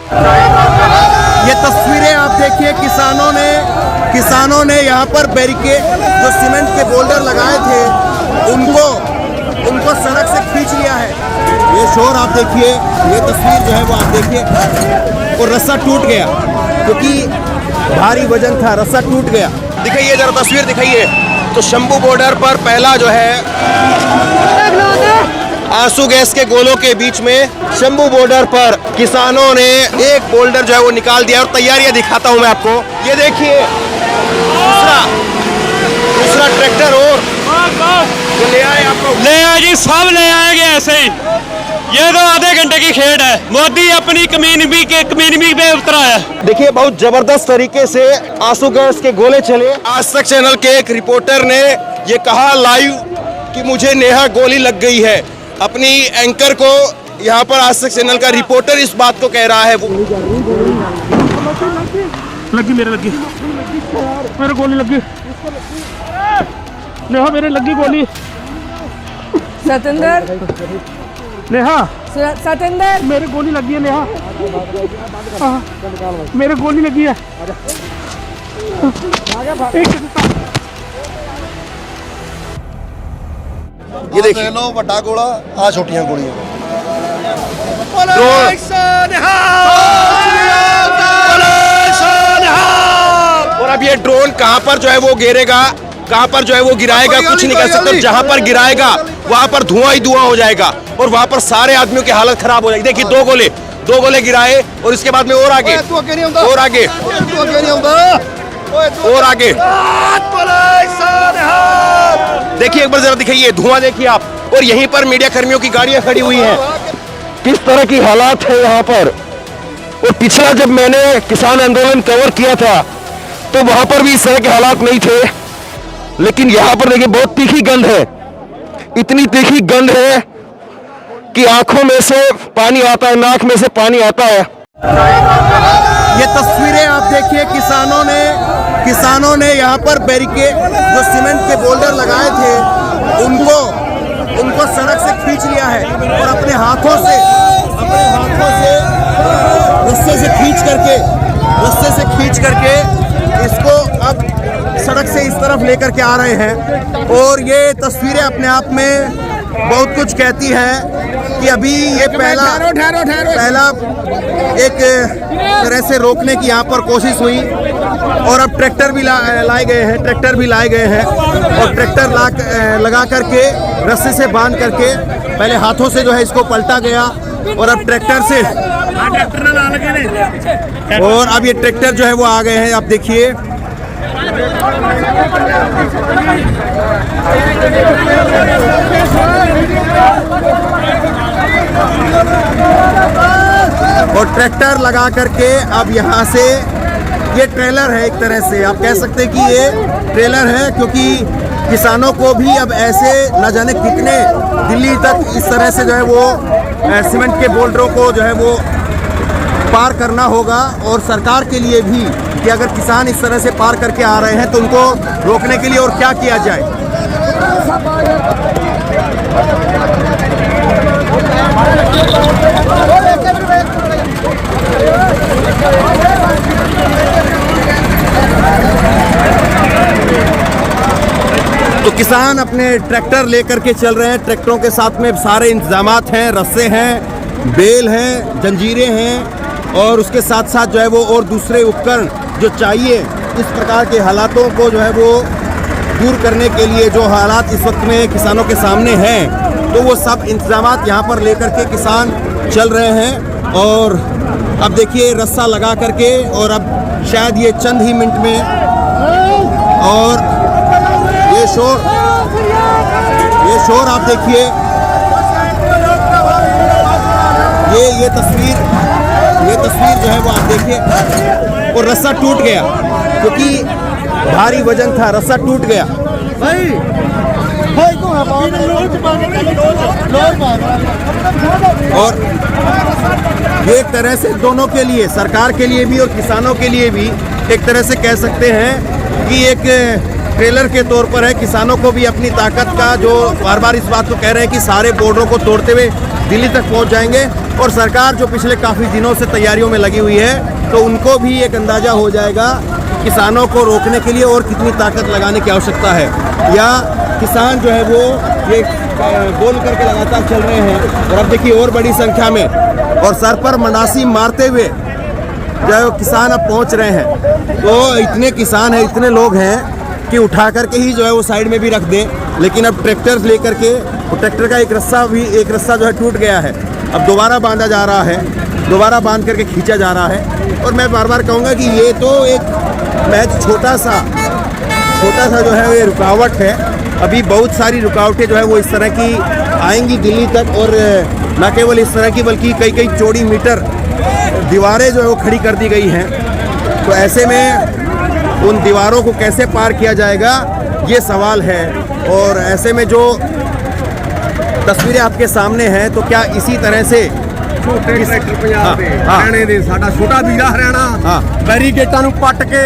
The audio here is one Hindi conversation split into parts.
ये तस्वीरें आप देखिए, किसानों ने यहाँ पर बैरिकेड जो सीमेंट के बोल्डर लगाए थे उनको सड़क से खींच लिया है। ये शोर आप देखिए, ये तस्वीर जो है वो आप देखिए, और रस्सा टूट गया क्योंकि भारी वजन था, रस्सा टूट गया। दिखाइए जरा तस्वीर दिखाइए। तो शंभू बॉर्डर पर पहला जो है आंसू गैस के गोलों के बीच में शंभू बॉर्डर पर किसानों ने एक बोल्डर जो है वो निकाल दिया और तैयारियां दिखाता हूं मैं आपको। ये देखिए दूसरा ट्रैक्टर और ले आए आपको, ले आए जी, सब ले आएंगे ऐसे ही। ये तो आधे घंटे की खेड है। मोदी अपनी कमीनी पे उतरा है। देखिए बहुत जबरदस्त तरीके से आंसू गैस के गोले चले। आज तक चैनल के एक रिपोर्टर ने ये कहा लाइव कि मुझे नेहा गोली लग गई है। अपनी एंकर को यहाँ पर आज तक चैनल का रिपोर्टर इस बात को कह रहा है। मेरे गोली लगी, नेहा मेरे लगी गोली। सतेंद्र, नेहा सतेंद्र मेरे गोली लगी है। नेहा मेरे गोली लगी है। ये देखिए लो बड़ा गोला, आ छोटियां गोलियां। और अब ये ड्रोन कहां पर जो है वो गिरेगा, कहां पर जो है वो गिराएगा कुछ नहीं कर सकते। जहां पर गिराएगा वहां पर धुआं ही धुआं हो जाएगा और वहां पर सारे आदमियों की हालत खराब हो जाएगी। देखिए दो गोले गिराए और इसके बाद में और आगे और आगे और आगे। देखिए एक बार जरा दिखाइए, धुआं देखिए आप। और यहीं पर मीडिया कर्मियों की गाड़ियां खड़ी हुई हैं। किस तरह की हालात है यहाँ पर। और पिछला जब मैंने किसान आंदोलन कवर किया था तो वहां पर भी इस तरह के हालात नहीं थे, लेकिन यहाँ पर देखिए बहुत तीखी गंध है। इतनी तीखी गंध है कि आंखों में से पानी आता है, नाक में से पानी आता है। ये तस्वीरें आप देखिए, किसानों ने यहाँ पर बैरिकेड जो सीमेंट के बोल्डर लगाए थे उनको सड़क से खींच लिया है और अपने हाथों से रस्से से खींच करके इसको अब सड़क से इस तरफ लेकर के आ रहे हैं। और ये तस्वीरें अपने आप में बहुत कुछ कहती है कि अभी ये पहला एक तरह से रोकने की यहाँ पर कोशिश हुई और अब ट्रैक्टर भी लाए गए हैं और ट्रैक्टर लगा करके रस्से से बांध करके पहले हाथों से जो है इसको पलटा गया और अब ट्रैक्टर से और अब ये ट्रैक्टर जो है वो आ गए हैं। आप देखिए और ट्रैक्टर लगा करके अब यहाँ से ये ट्रेलर है, एक तरह से आप कह सकते हैं कि ये ट्रेलर है, क्योंकि किसानों को भी अब ऐसे न जाने कितने दिल्ली तक इस तरह से जो है वो सीमेंट के बोल्डरों को जो है वो पार करना होगा। और सरकार के लिए भी कि अगर किसान इस तरह से पार करके आ रहे हैं तो उनको रोकने के लिए और क्या किया जाए। तो किसान अपने ट्रैक्टर लेकर के चल रहे हैं। ट्रैक्टरों के साथ में सारे इंतजामात हैं, रस्से हैं, बेल हैं, जंजीरें हैं और उसके साथ साथ जो है वो और दूसरे उपकरण जो चाहिए इस प्रकार के हालातों को जो है वो दूर करने के लिए, जो हालात इस वक्त में किसानों के सामने हैं, तो वो सब इंतजामात यहाँ पर लेकर के किसान चल रहे हैं। और अब देखिए रस्सा लगा करके और अब शायद ये चंद ही मिनट में और ये शोर आप देखिए, ये तस्वीर जो है वो आप देखिए। और रस्सा टूट गया क्योंकि भारी वजन था, रस्सा टूट गया। और ये एक तरह से दोनों के लिए, सरकार के लिए भी और किसानों के लिए भी एक तरह से कह सकते हैं कि एक ट्रेलर के तौर पर है। किसानों को भी अपनी ताकत का, जो बार बार इस बात को कह रहे हैं कि सारे बॉर्डरों को तोड़ते हुए दिल्ली तक पहुंच जाएंगे, और सरकार जो पिछले काफ़ी दिनों से तैयारियों में लगी हुई है, तो उनको भी एक अंदाज़ा हो जाएगा किसानों को रोकने के लिए और कितनी ताकत लगाने की आवश्यकता है, या किसान जो है वो ये बोल करके लगातार चल रहे हैं। और अब देखिए और बड़ी संख्या में और सर पर मनासी मारते हुए जो है किसान अब पहुंच रहे हैं। तो इतने किसान हैं, इतने लोग हैं कि उठा करके ही जो है वो साइड में भी रख दें, लेकिन अब ट्रैक्टर लेकर के, तो ट्रैक्टर का एक रस्सा जो है टूट गया है, अब दोबारा बांधा जा रहा है, दोबारा बांध करके खींचा जा रहा है। और मैं बार बार कहूँगा कि ये तो एक महज छोटा सा जो है ये रुकावट है। अभी बहुत सारी रुकावटें जो है वो इस तरह की आएंगी दिल्ली तक, और न केवल इस तरह की बल्कि कई चौड़ी मीटर दीवारें जो है वो खड़ी कर दी गई हैं। तो ऐसे में उन दीवारों को कैसे पार किया जाएगा, ये सवाल है। और ऐसे में जो तस्वीरें आपके सामने हैं, तो क्या इसी तरह से ਛੋਟੇ ਟਰੈਕਟਰ ਪੰਜਾਬ ਦੇ ਹਰਿਆਣੇ ਦੇ ਸਾਡਾ ਛੋਟਾ ਵੀਰਾ ਹਰਿਆਣਾ ਬੈਰੀਗੇਟਾਂ ਨੂੰ ਪੱਟ ਕੇ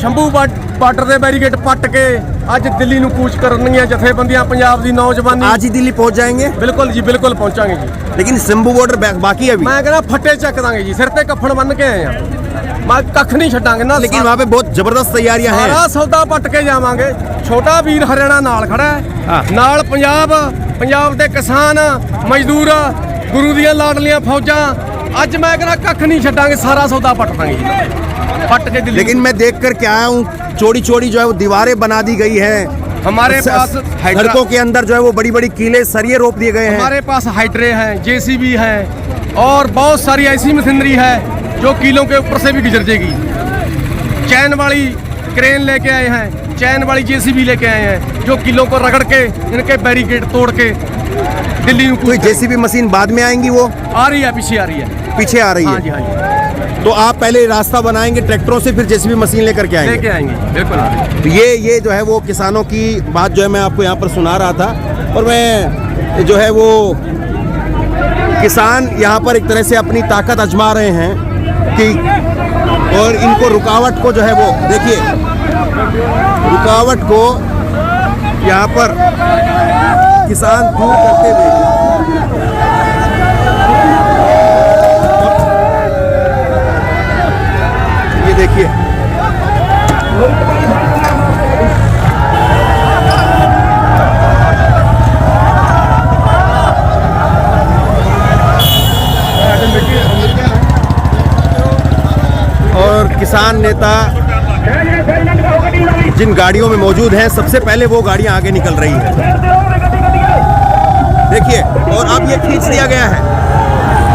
ਸ਼ੰਭੂ ਬਾਰਡਰ ਦੇ ਬੈਰੀਗੇਟ ਪੱਟ ਕੇ ਅੱਜ ਦਿੱਲੀ ਨੂੰ ਕੂਚ ਕਰਨੀਆਂ ਜਥੇਬੰਦੀਆਂ ਪੰਜਾਬ ਦੀ ਨੌਜਵਾਨੀ आज ही दिल्ली पहुंच जाएंगे? ਬਿਲਕੁਲ ਜੀ, ਬਿਲकुल ਪਹੁੰਚਾਂਗੇ ਜੀ। लेकिन शंभू बॉर्डर बाकी है अभी। ਮੈਂ ਕਹਿੰਦਾ ਫੱਟੇ ਚੱਕ ਦਾਂਗੇ ਜੀ, ਸਿਰ ਤੇ ਕੱਫਣ ਬੰਨ ਕੇ ਆਏ ਆ, ਮੈਂ ਕੱਖ ਨਹੀਂ ਛੱਡਾਂਗੇ ਨਾ। लेकिन वहाँ पे बहुत जबरदस्त तैयारियां हैं। ਸਾਰਾ ਸੌਦਾ ਪੱਟ ਕੇ ਜਾਵਾਂਗੇ। ਛੋਟਾ ਵੀਰ ਹਰਿਆਣਾ ਨਾਲ ਖੜਾ ਹੈ, ਨਾਲ ਪੰਜਾਬ ਦੇ ਕਿਸਾਨ ਮਜ਼ਦੂਰ, ਗੁਰੂ ਦੀਆਂ ਲਾਡਲੀਆਂ ਫੌਜਾਂ। ਅੱਜ ਮੈਂ ਕਹਿੰਦਾ ਕੱਖ ਨਹੀਂ ਛੱਡਾਂਗੇ, ਸਾਰਾ ਸੌਦਾ ਪੱਟ ਦਾਂਗੇ ਜੀ, पट के दिल्ली। लेकिन मैं देख कर के आया हूँ चौड़ी चौड़ी जो है वो दीवारें बना दी गई है। हमारे पास सड़कों के अंदर जो है वो बड़ी बड़ी कीले सरिये रोप दिए गए हैं। हमारे पास हाइड्रे हैं, जेसीबी है और बहुत सारी ऐसी मशीनरी है जो कीलों के ऊपर से भी गुजर जाएगी। चैन वाली क्रेन लेके आए हैं, चैन वाली जेसीबी लेके आए हैं जो कीलों को रगड़ के इनके बैरिकेड तोड़ के दिल्ली में। कोई जेसीबी मशीन बाद में आएंगी? वो आ रही है, पीछे आ रही है, पीछे आ रही है। हाँ जी, हाँ जी। तो आप पहले रास्ता बनाएंगे ट्रैक्टरों से, फिर जेसीबी मशीन लेकर के आएंगे? लेके आएंगे, बिल्कुल। तो ये जो है वो किसानों की बात जो है मैं आपको यहाँ पर सुना रहा था। और मैं जो है वो किसान यहाँ पर एक तरह से अपनी ताकत आजमा रहे हैं कि, और इनको रुकावट को जो है वो देखिए, रुकावट को यहाँ पर किसान दूर करते हुए ये देखिए और किसान नेता जिन गाड़ियों में मौजूद हैं, सबसे पहले वो गाड़ियां आगे निकल रही हैं, देखिए। और अब ये खींच दिया गया है,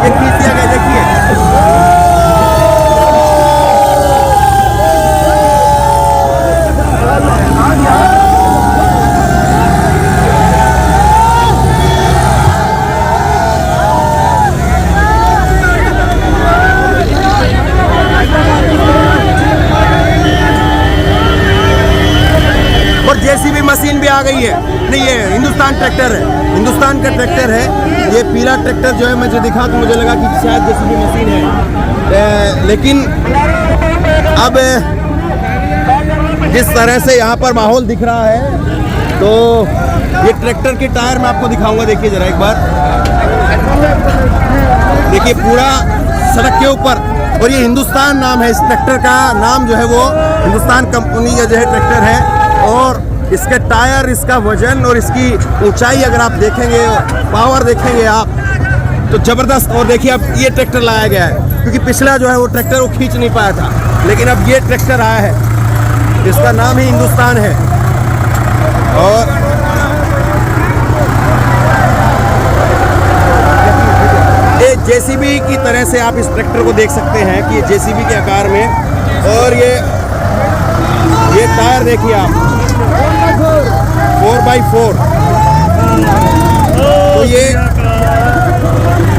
ये खींच दिया गया, देखिए। जेसीबी मशीन भी आ गई है। नहीं, ये हिंदुस्तान ट्रैक्टर है, हिंदुस्तान का ट्रैक्टर है। ये पीला ट्रैक्टर जो है मैं जो दिखा तो मुझे लगा कि शायद जेसीबी मशीन है, लेकिन अब जिस तरह से यहाँ पर माहौल दिख रहा है, तो ये ट्रैक्टर के टायर मैं आपको दिखाऊंगा, देखिए जरा एक बार, देखिए पूरा सड़क के ऊपर। और ये हिंदुस्तान नाम है, इस ट्रैक्टर का नाम जो है वो हिंदुस्तान कंपनी का जो है ट्रैक्टर है। और इसके टायर, इसका वजन और इसकी ऊंचाई अगर आप देखेंगे, पावर देखेंगे आप, तो ज़बरदस्त। और देखिए अब ये ट्रैक्टर लाया गया है, क्योंकि पिछला जो है वो ट्रैक्टर वो खींच नहीं पाया था, लेकिन अब ये ट्रैक्टर आया है, इसका नाम ही हिंदुस्तान है। और ये जेसीबी की तरह से आप इस ट्रैक्टर को देख सकते हैं कि ये जेसीबी के आकार में। और ये टायर देखिए आप, 4x4। तो ये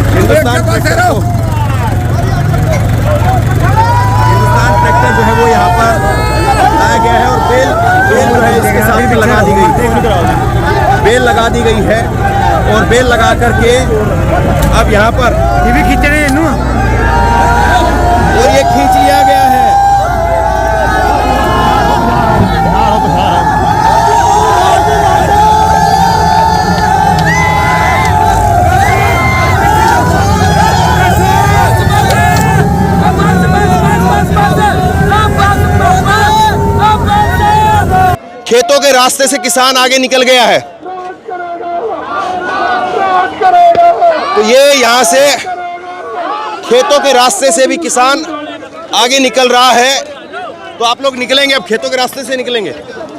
हिंदुस्तान ट्रैक्टर जो है वो यहाँ पर लाया गया है। और बेल जो है इसके सामने लगा दी गई, बेल लगा दी गई है। और बेल लगा करके अब यहाँ पर ये भी खींच रहे हैं, और ये खींच लिया गया है। खेतों के रास्ते से किसान आगे निकल गया है। तो ये यहाँ से खेतों के रास्ते से भी किसान आगे निकल रहा है। तो आप लोग निकलेंगे, अब खेतों के रास्ते से निकलेंगे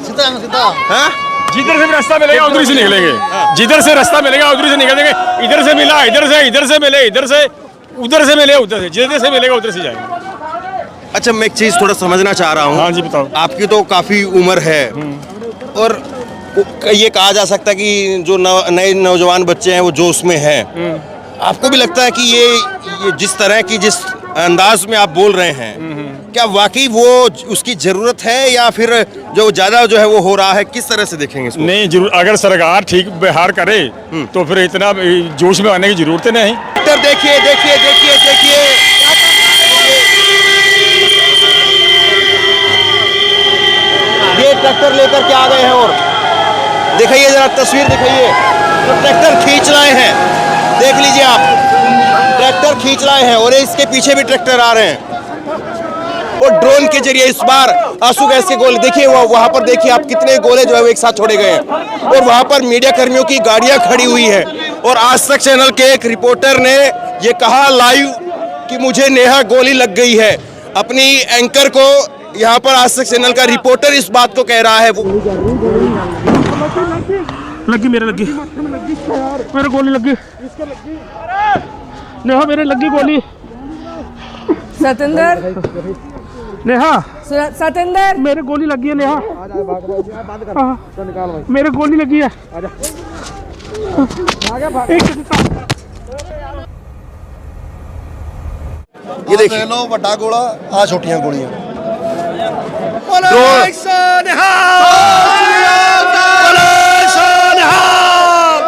सीधा? हाँ, जिधर से रास्ता मिलेगा उधर से निकलेंगे, जिधर से रास्ता मिलेगा उधर से निकलेंगे। इधर से मिला इधर से मिले इधर से, उधर से मिले उधर से, जिधर से मिलेगा उधर से जाएंगे। अच्छा, मैं एक चीज थोड़ा समझना चाह रहा हूँ। हाँ जी, बताओ। आपकी तो काफी उम्र है और ये कहा जा सकता है कि जो नए नौजवान बच्चे हैं वो जोश में हैं। आपको भी लगता है कि ये जिस तरह की जिस अंदाज में आप बोल रहे हैं, क्या वाकई वो उसकी जरूरत है या फिर जो ज्यादा जो है वो हो रहा है? किस तरह से देखेंगे इसको? नहीं, जरूर अगर सरकार ठीक व्यवहार करे तो फिर इतना जोश में आने की जरूरत नहीं। ट्रैक्टर देखिए देखिए देखिए देखिए, ये ट्रैक्टर लेकर के आ गए हैं और दिखाइए जरा तस्वीर दिखाइए। तो ट्रैक्टर खींच लाए हैं, देख लीजिए आप, ट्रैक्टर खींच लाए हैं और इसके पीछे भी ट्रैक्टर आ रहे हैं। और ड्रोन के जरिए इस बार आंसू गैस के गोले देखिए, वहां पर देखिए आप कितने गोले जो है वो एक साथ छोड़े गए हैं। और वहां पर मीडिया कर्मियों की गाड़ियां खड़ी हुई है। और आज तक चैनल के एक रिपोर्टर ने ये कहा लाइव कि मुझे नेहा गोली लग गई है। अपनी एंकर को यहाँ पर आज तक चैनल का रिपोर्टर इस बात को कह रहा है। लगी मेरे लगी मेरे गोली लगी नेहा, मेरे लगी गोली। सतेंद्र, नेहा सतेंद्र, मेरे गोली लगी है। नेहा मेरे गोली लगी है। ये देखिए लो बड़ा गोला, आ छोटियां गोलियां।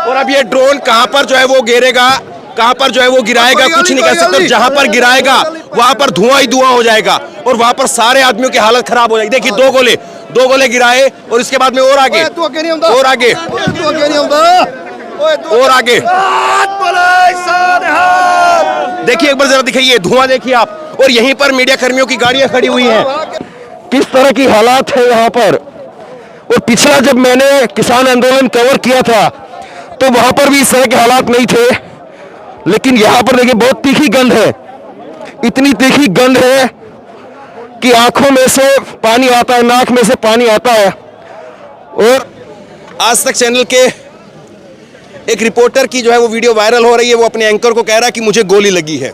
और अब ये ड्रोन कहां पर जो है वो गिरेगा, कहां पर जो है वो गिराएगा कुछ नहीं कह सकते। जहां पर गिराएगा वहां पर धुआं ही धुआं हो जाएगा और वहां पर सारे आदमियों की हालत खराब हो जाएगी। देखिए दो गोले गिराए और इसके बाद में और आगे और आगे और आगे। देखिए एक बार जरा दिखाइए, धुआं देखिए आप। और यहीं पर मीडिया कर्मियों की गाड़ियां खड़ी हुई हैं। किस तरह की हालात है यहाँ पर। और पिछला जब मैंने किसान आंदोलन कवर किया था तो वहां पर भी इस तरह के हालात नहीं थे, लेकिन यहाँ पर देखिए बहुत तीखी गंध है, इतनी तीखी गंध है कि आंखों में से पानी आता है, नाक में से पानी आता है। और आज तक चैनल के एक रिपोर्टर की जो है वो वीडियो वायरल हो रही है। वो अपने एंकर को कह रहा है कि मुझे गोली लगी है।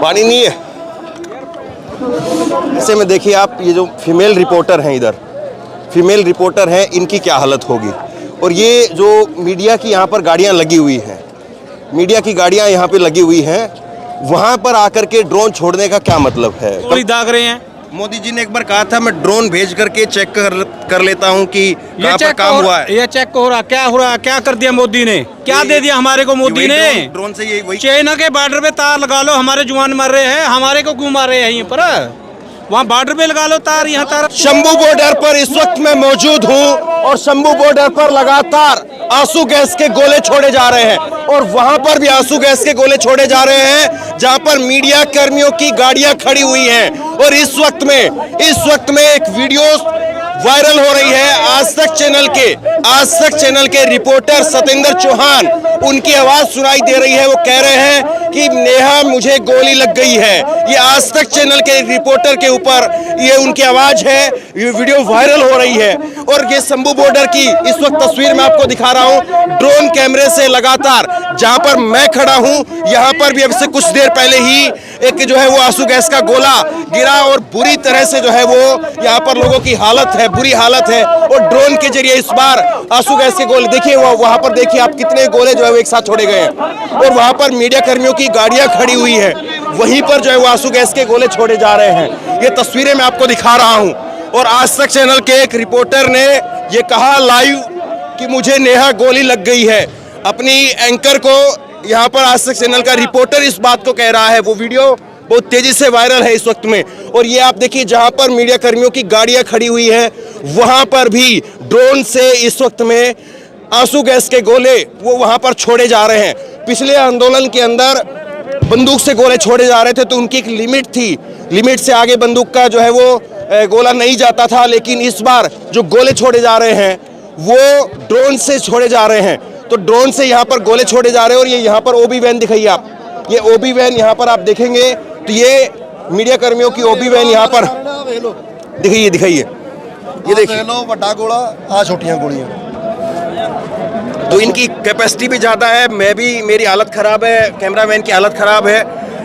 पानी नहीं है। ऐसे में देखिए आप, ये जो फीमेल रिपोर्टर हैं, इधर फीमेल रिपोर्टर हैं, इनकी क्या हालत होगी। और ये जो मीडिया की यहाँ पर गाड़ियाँ लगी हुई हैं, मीडिया की गाड़ियाँ यहाँ पे लगी हुई हैं, वहाँ पर आकर के ड्रोन छोड़ने का क्या मतलब है? गोली दाग रहे हैं। मोदी जी ने एक बार कहा था मैं ड्रोन भेज करके चेक कर लेता हूँ कि कहाँ पर काम हुआ है। ये चेक हो रहा, क्या हो रहा, क्या कर दिया मोदी ने, क्या दे दिया हमारे को मोदी ने? ड्रोन से ये वही चाइना के बॉर्डर पे तार लगा लो, हमारे जवान मर रहे हैं, हमारे को क्यों मार रहे हैं यहीं पर? वहाँ बॉर्डर पे लगा लो तार, यहाँ तार। शंभू बॉर्डर पर इस वक्त मैं मौजूद हूँ और शंभू बॉर्डर पर लगातार आंसू गैस के गोले छोड़े जा रहे हैं। और वहां पर भी आंसू गैस के गोले छोड़े जा रहे हैं, जहां पर मीडिया कर्मियों की गाड़ियां खड़ी हुई हैं। और इस वक्त में एक वीडियो वायरल हो रही है। आज तक चैनल के रिपोर्टर सतेंद्र चौहान, उनकी आवाज सुनाई दे रही है। वो कह रहे हैं कि नेहा मुझे गोली लग गई है। ये आज तक चैनल के रिपोर्टर के ऊपर ये उनकी आवाज है, ये वीडियो वायरल हो रही है। और ये शंभू बॉर्डर की इस वक्त तस्वीर मैं आपको दिखा रहा हूँ ड्रोन कैमरे से। लगातार जहां पर मैं खड़ा हूं, यहां पर भी अब से कुछ देर पहले ही एक जो है वो आंसू गैस का गोला गिरा और बुरी तरह से जो है वो यहाँ पर लोगों की हालत है, बुरी हालत है। और ड्रोन के जरिए इस बार आंसू गैस के गोले देखिए, वहां पर देखिए आप कितने गोले जो है वो एक साथ छोड़े गए हैं। और वहां पर मीडिया कर्मियों की गाड़ियां खड़ी हुई है, वहीं पर जो है वो आंसू गैस के गोले छोड़े जा रहे हैं। ये तस्वीरें मैं आपको दिखा रहा हूं। और आज तक चैनल के एक रिपोर्टर ने ये कहा लाइव कि मुझे नेहा गोली लग गई है। अपनी एंकर को यहाँ पर आज तक चैनल का रिपोर्टर इस बात को कह रहा है। वो वीडियो बहुत तेजी से वायरल है इस वक्त में। और ये आप देखिए जहां पर मीडिया कर्मियों की गाड़ियां खड़ी हुई हैं वहां पर भी ड्रोन से इस वक्त में आंसू गैस के गोले वो वहां पर छोड़े जा रहे हैं। पिछले आंदोलन के अंदर बंदूक से गोले छोड़े जा रहे थे तो उनकी एक लिमिट थी, लिमिट से आगे बंदूक का जो है वो गोला नहीं जाता था, लेकिन इस बार जो गोले छोड़े जा रहे हैं वो ड्रोन से छोड़े जा रहे हैं। तो ड्रोन से यहाँ पर गोले छोड़े जा रहे हैं और ये यहाँ पर ओबी वैन दिखाइए आप, ये ओबी वैन यहाँ पर आप देखेंगे तो ये मीडिया कर्मियों की ओबी वैन यहाँ पर दिखाइए, दिखाइए ये देखिए बड़ा गोला आ छोटियां गोलियां। तो इनकी कैपेसिटी भी ज़्यादा है, मैं भी, मेरी हालत ख़राब है, कैमरामैन की हालत ख़राब है।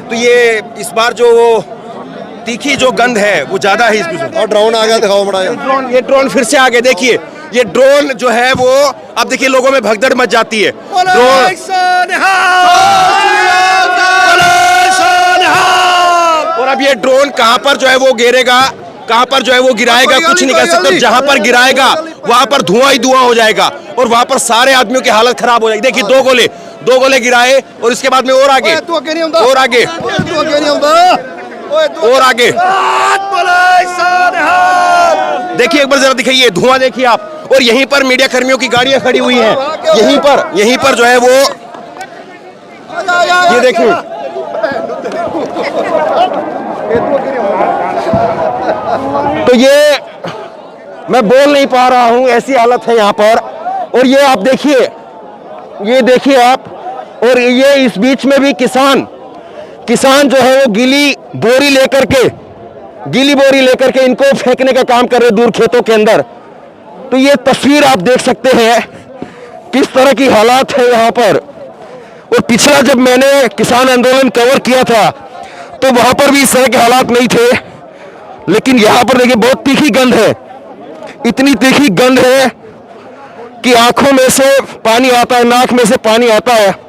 तो ये इस बार जो तीखी जो गंध है वो ज़्यादा है इसमें। और ड्रोन आ गया, दिखाओ बड़ा ये ड्रोन फिर से आगे देखिए, ये ड्रोन जो है वो अब देखिए लोगों में भगदड़ मच जाती है। और अब ये ड्रोन कहां पर जो है वो गिरेगा, कहां पर जो है वो गिराएगा कुछ नहीं कह सकते। जहां पर गिराएगा वहां पर धुआं ही धुआं हो जाएगा और वहां पर सारे आदमियों की हालत खराब हो जाएगी। देखिए दो गोले गिराए और इसके बाद में और आगे और आगे और आगे। देखिए एक बार जरा दिखाइए, धुआं देखिए आप। और यहीं पर मीडिया कर्मियों की गाड़ियां खड़ी हुई हैं, यहीं पर जो है वो ये देखिए तो ये मैं बोल नहीं पा रहा हूं, ऐसी हालत है यहाँ पर। और ये आप देखिए, ये देखिए आप, और ये इस बीच में भी किसान जो है वो गीली बोरी लेकर के इनको फेंकने का काम कर रहे दूर खेतों के अंदर। तो ये तस्वीर आप देख सकते हैं किस तरह की हालात है यहाँ पर। और पिछला जब मैंने किसान आंदोलन कवर किया था तो वहां पर भी इस तरह के हालात नहीं थे, लेकिन यहाँ पर देखिए बहुत तीखी गंध है, इतनी तीखी गंध है कि आंखों में से पानी आता है, नाक में से पानी आता है।